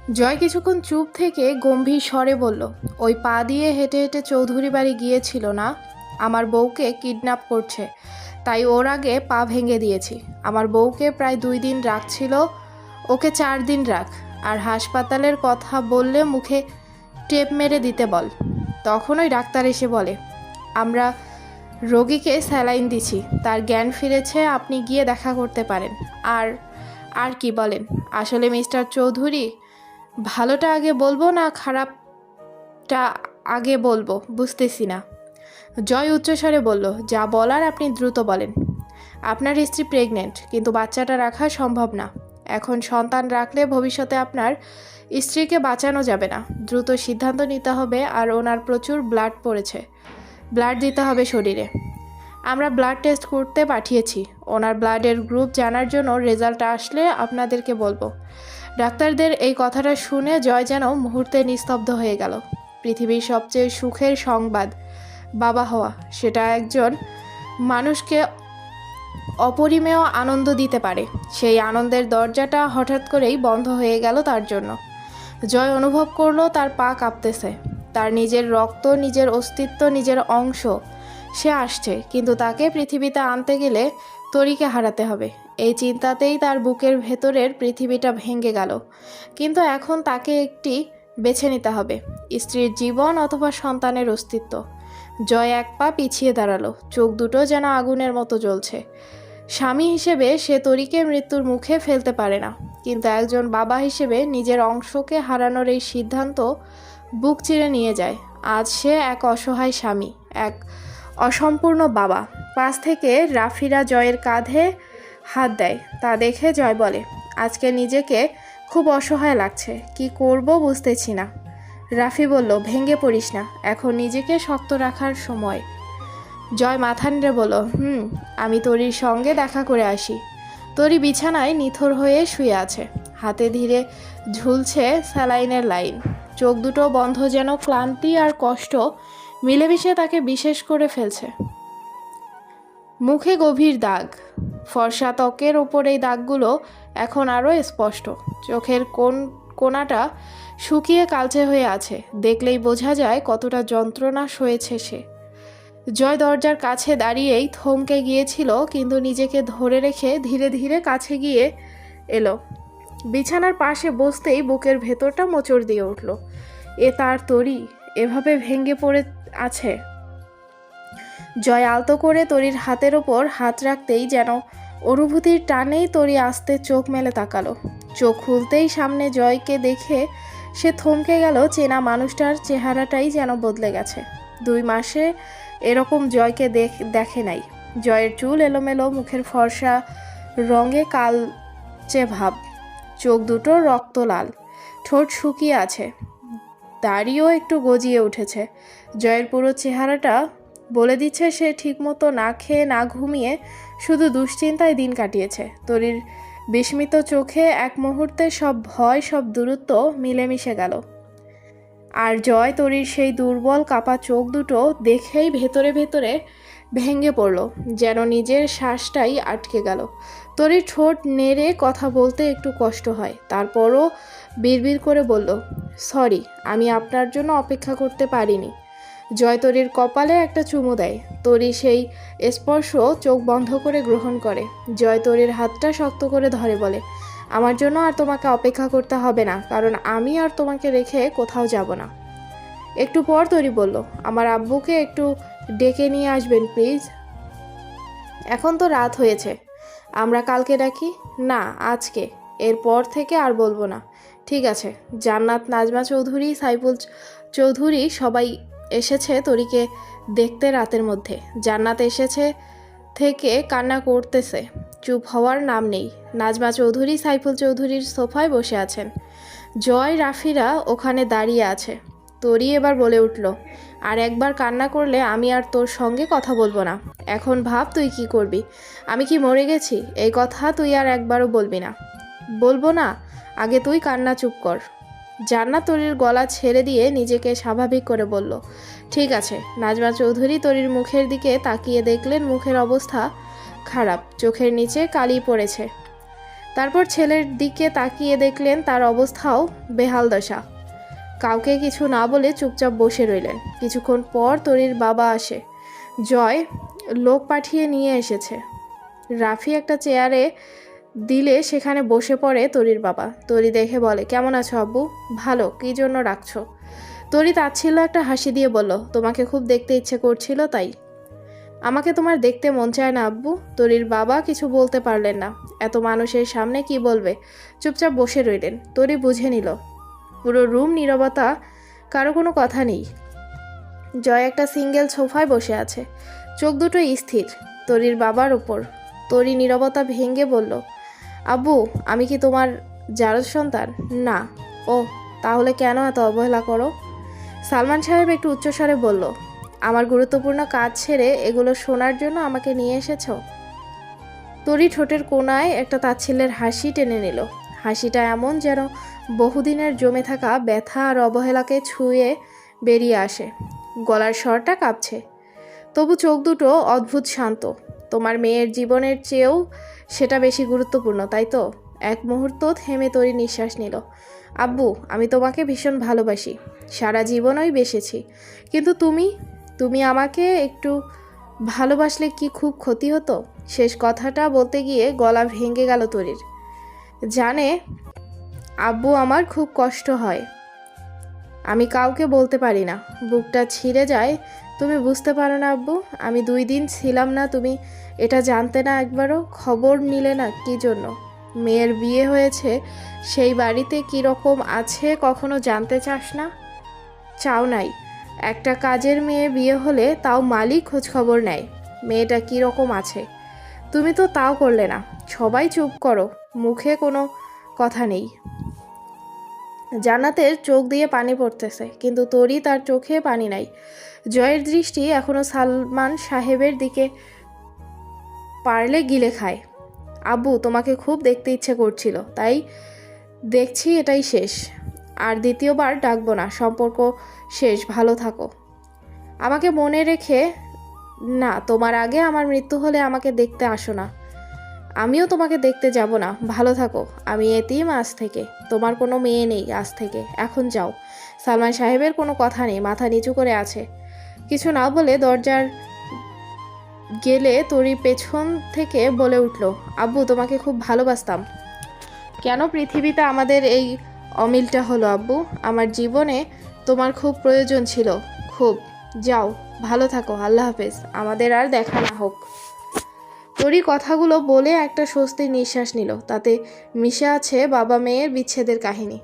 জয় কিছুক্ষণ চুপ থেকে গম্ভীর স্বরে বলল, ওই পা দিয়ে হেঁটে হেঁটে চৌধুরী বাড়ি গিয়েছিল না? আমার বউকে কিডন্যাপ করছে, তাই ওর আগে পা ভেঙে দিয়েছি। আমার বউকে প্রায় 2 দিন রাখছিল, ওকে 4 দিন রাখ। আর হাসপাতালের কথা বললে মুখে টেপ মেরে দিতে বল। তখন ওই ডাক্তার এসে বলে, আমরা রোগীকে স্যালাইন দিছি, তার জ্ঞান ফিরেছে, আপনি গিয়ে দেখা করতে পারেন। আর আর কি বলেন? আসলে মিস্টার চৌধুরী, ভালোটা আগে বলবো না খারাপটা আগে বলবো বুঝতেছি না। জয় উচ্চস্বরে বলল, যা বলার আপনি দ্রুত বলেন। আপনার স্ত্রী প্রেগনেন্ট, কিন্তু বাচ্চাটা রাখা সম্ভব না। এখন সন্তান রাখলে ভবিষ্যতে আপনার স্ত্রীকে বাঁচানো যাবে না। দ্রুত সিদ্ধান্ত নিতে হবে। আর ওনার প্রচুর ব্লাড পড়েছে, ব্লাড দিতে হবে শরীরে। আমরা ব্লাড টেস্ট করতে পাঠিয়েছি। ওনার ব্লাডের গ্রুপ জানার জন্য রেজাল্ট আসলে আপনাদেরকে বলবো। ডাক্তারদের এই কথাটা শুনে জয় যেন মুহূর্তে নিস্তব্ধ হয়ে গেল। পৃথিবীর সবচেয়ে সুখের সংবাদ বাবা হওয়া, সেটা একজন মানুষকে অপরিমেয় আনন্দ দিতে পারে। সেই আনন্দের দরজাটা হঠাৎ করেই বন্ধ হয়ে গেল তার জন্য। জয় অনুভব করলো তার পা কাঁপতেছে। তার নিজের রক্ত, নিজের অস্তিত্ব, নিজের অংশ সে আসছে, কিন্তু তাকে পৃথিবীতে আনতে গেলে তরিকে হারাতে হবে। এই চিন্তাতেই তার বুকের ভেতরের পৃথিবীটা ভেঙে গেল। কিন্তু এখন তাকে একটি বেছে নিতে হবে, স্ত্রীর জীবন অথবা সন্তানের অস্তিত্ব। জয় এক পা পিছিয়ে দাঁড়ালো, চোখ দুটো যেন আগুনের মতো জ্বলছে। স্বামী হিসেবে সে তরিকে মৃত্যুর মুখে ফেলতে পারে না, কিন্তু একজন বাবা হিসেবে নিজের অংশকে হারানোর এই সিদ্ধান্ত বুক চিরে নিয়ে যায়। আজ সে এক অসহায় স্বামী, এক অসম্পূর্ণ বাবা। পাশ থেকে রাফিরা জয়ের কাঁধে হাত দেয়। তা দেখে জয় বলে, আজকে নিজেকে খুব অসহায় লাগছে, কি করব বুঝতেছি না। রাফি বলল, ভেঙে পড়িস না, এখন নিজেকে শক্ত রাখার সময়। জয় মাথা নেড়ে বলল, আমি তরির সঙ্গে দেখা করে আসি। তরি বিছানায় নিথর হয়ে শুয়ে আছে, হাতে ধীরে ঝুলছে স্যালাইনের লাইন। চোখ দুটো বন্ধ, যেন ক্লান্তি আর কষ্ট মিলেমিশে তাকে বিশেষ করে ফেলছে। মুখে গভীর দাগ, ফর্সা ত্বকের ওপর এই দাগগুলো এখন আরও স্পষ্ট। চোখের কোণাটা শুকিয়ে কালচে হয়ে আছে, দেখলেই বোঝা যায় কতটা যন্ত্রণা সয়েছে সে। জয় দরজার কাছে দাঁড়িয়েই থমকে গিয়েছিল, কিন্তু নিজেকে ধরে রেখে ধীরে ধীরে কাছে গিয়ে এলো। বিছানার পাশে বসতেই বুকের ভেতরটা মোচড় দিয়ে উঠল। এ তার তরি, এভাবে ভেঙে পড়ে আছে। জয় আলতো করে তরির হাতের ওপর হাত রাখতেই যেন অনুভূতির টানেই তরি আস্তে চোখ মেলে তাকালো। চোখ খুলতেই সামনে জয়কে দেখে সে থমকে গেল। চেনা মানুষটার চেহারাটাই যেন বদলে গেছে। 2 মাসে এরকম জয়কে দেখে নাই। জয়ের চুল এলোমেলো, মুখের ফর্সা রঙে কালচে ভাব, চোখ দুটো রক্ত লাল, ঠোঁট শুকিয়ে আছে, দাড়িও একটু গজিয়ে উঠেছে। জয়ের পুরো চেহারাটা বলে দিচ্ছে সে ঠিকমতো না খেয়ে না ঘুমিয়ে শুধু দুশ্চিন্তায় দিন কাটিয়েছে। তরির বিস্মিত চোখে এক মুহূর্তে সব ভয়, সব দূরত্ব মিলেমিশে গেল। আর জয় তরির সেই দুর্বল কাপা চোখ দুটো দেখেই ভেতরে ভেতরে ভেঙে পড়ল, যেন নিজের শ্বাসটাই আটকে গেল। তরির ঠোঁট নেড়ে কথা বলতে একটু কষ্ট হয়, তারপরও বিড়বিড় করে বলল, সরি, আমি আপনার জন্য অপেক্ষা করতে পারিনি। জয় তরির কপালে একটা চুমু দেয়। তরি সেই স্পর্শ চোখ বন্ধ করে গ্রহণ করে। জয় তরির হাতটা শক্ত করে ধরে বলে, আমার জন্য আর তোমাকে অপেক্ষা করতে হবে না, কারণ আমি আর তোমাকে রেখে কোথাও যাব না। একটু পর তরি বলল, আমার আব্বুকে একটু ডেকে নিয়ে আসবেন প্লিজ। এখন তো রাত হয়েছে, আমরা কালকে ডাকি? না, আজকে। এরপর থেকে আর বলবো না। ঠিক আছে। জান্নাত, নাজমা চৌধুরী, সাইফুল চৌধুরী সবাই এসেছে তরিকে দেখতে রাতের মধ্যে। জান্নাত এসেছে থেকে কান্না করতেছে, চুপ হওয়ার নাম নেই। নাজমা চৌধুরী সাইফুল চৌধুরীর সোফায় বসে আছেন, জয় রাফিরা ওখানে দাঁড়িয়ে আছে। তরি এবার বলে উঠল, আর একবার কান্না করলে আমি আর তোর সঙ্গে কথা বলবো না। এখন ভাব তুই কি করবি। আমি কি মরে গেছি? এই কথা তুই আর একবারও বলবি না। বলবো না? আগে তুই কান্না চুপ কর। জান্নাত তরির গলা ছেড়ে দিয়ে নিজেকে স্বাভাবিক করে বলল, ঠিক আছে। নাজমা চৌধুরী তরির মুখের দিকে তাকিয়ে দেখলেন মুখের অবস্থা খারাপ, চোখের নিচে কালি পড়েছে। তারপর ছেলের দিকে তাকিয়ে দেখলেন তার অবস্থাও বেহাল দশা। কাউকে কিছু না বলে চুপচাপ বসে রইলেন। কিছুক্ষণ পর তরির বাবা আসে। জয় লোক পাঠিয়ে নিয়ে এসেছে। রাফি একটা চেয়ারে দিলে সেখানে বসে পড়ে তরির বাবা। তরি দেখে বলে, কেমন আছো আব্বু? ভালো। কী জন্য রাখছো? তরি তাচ্ছিল্য একটা হাসি দিয়ে বলল, তোমাকে খুব দেখতে ইচ্ছে করছিল তাই। আমাকে তোমার দেখতে মন চায় না আব্বু। তরির বাবা কিছু বলতে পারলেন না। এত মানুষের সামনে কি বলবে? চুপচাপ বসে রইলেন। তরি বুঝে নিল পুরো রুম নীরবতা, কারো কোনো কথা নেই। জয় একটা সিঙ্গেল সোফায় বসে আছে, চোখ দুটো স্থির তরির বাবার ওপর। তরি নীরবতা ভেঙে বলল, আব্বু আমি কি তোমার জারজ সন্তান? না। ও, তাহলে কেন এত অবহেলা করো? সালমান সাহেব একটু উচ্চস্বরে বলল, আমার গুরুত্বপূর্ণ কাজ ছেড়ে এগুলো শোনার জন্য আমাকে নিয়ে এসেছ? তরি ঠোঁটের কোণায় একটা তাচ্ছিল্যের হাসি টেনে নিল। হাসিটা এমন যেন বহুদিনের জমে থাকা ব্যথা আর অবহেলাকে ছুঁয়ে বেরিয়ে আসে। গলার স্বরটা কাঁপছে, তবু চোখ দুটো অদ্ভুত শান্ত। তোমার মেয়ের জীবনের চেয়েও সেটা বেশি গুরুত্বপূর্ণ, তাই তো? এক মুহূর্ত থেমে তরি নিঃশ্বাস নিল। আব্বু আমি তোমাকে ভীষণ ভালোবাসি, সারা জীবনই বেসেছি। কিন্তু তুমি আমাকে একটু ভালোবাসলে কি খুব ক্ষতি হতো? শেষ কথাটা বলতে গিয়ে গলা ভেঙে গেল তরির। জানে আব্বু আমার খুব কষ্ট হয়, আমি কাউকে বলতে পারি না, বুকটা ছিঁড়ে যায়। তুমি বুঝতে পারো না আব্বু, আমি 2 দিন ছিলাম না, তুমি এটা জানতে না, একবারও খবর নিলে না? কি জন্য? মেয়ের বিয়ে হয়েছে, সেই বাড়িতে কী রকম আছে কখনো জানতে চাস না? চাও নাই? একটা কাজের মেয়ে বিয়ে হলে তাও মালিক খোঁজ খবর নেয় মেয়েটা কী রকম আছে। তুমি তো তাও করলে না। সবাই চুপ করো, মুখে কোনো কথা নেই। জান্নাতের চোখ দিয়ে পানি পড়তেছে, কিন্তু তরি তার চোখে পানি নাই। জয়ের দৃষ্টি এখনো সালমান সাহেবের দিকে, পারলে গিলে খায়। আব্বু তোমাকে খুব দেখতে ইচ্ছে করছিল, তাই দেখছি, এটাই শেষ। আর দ্বিতীয়বার ডাকবো না, সম্পর্ক শেষ, ভালো থাকো। আমাকে মনে রেখে না, তোমার আগে আমার মৃত্যু হলে আমাকে দেখতে আসো না। আমিও তোমাকে দেখতে যাব না, ভালো থাকো। আমি এতিম আজ থেকে, তোমার কোনো মেয়ে নেই আজ থেকে, এখন যাও। সালমান সাহেবের কোনো কথা নেই, মাথা নিচু করে আছে। কিছু না বলে দরজার গেলে তরি পেছন থেকে বলে উঠল, আব্বু তোমাকে খুব ভালোবাসতাম। কেন পৃথিবীতে আমাদের এই অমিলটা হলো আব্বু? আমার জীবনে তোমার খুব প্রয়োজন ছিল, খুব। যাও, ভালো থাকো, আল্লাহ হাফেজ, আমাদের আর দেখা না হোক। তরি কথাগুলো বলে একটা স্বস্তির নিঃশ্বাস নিল। তাতে মিশে আছে বাবা মেয়ের বিচ্ছেদের কাহিনী।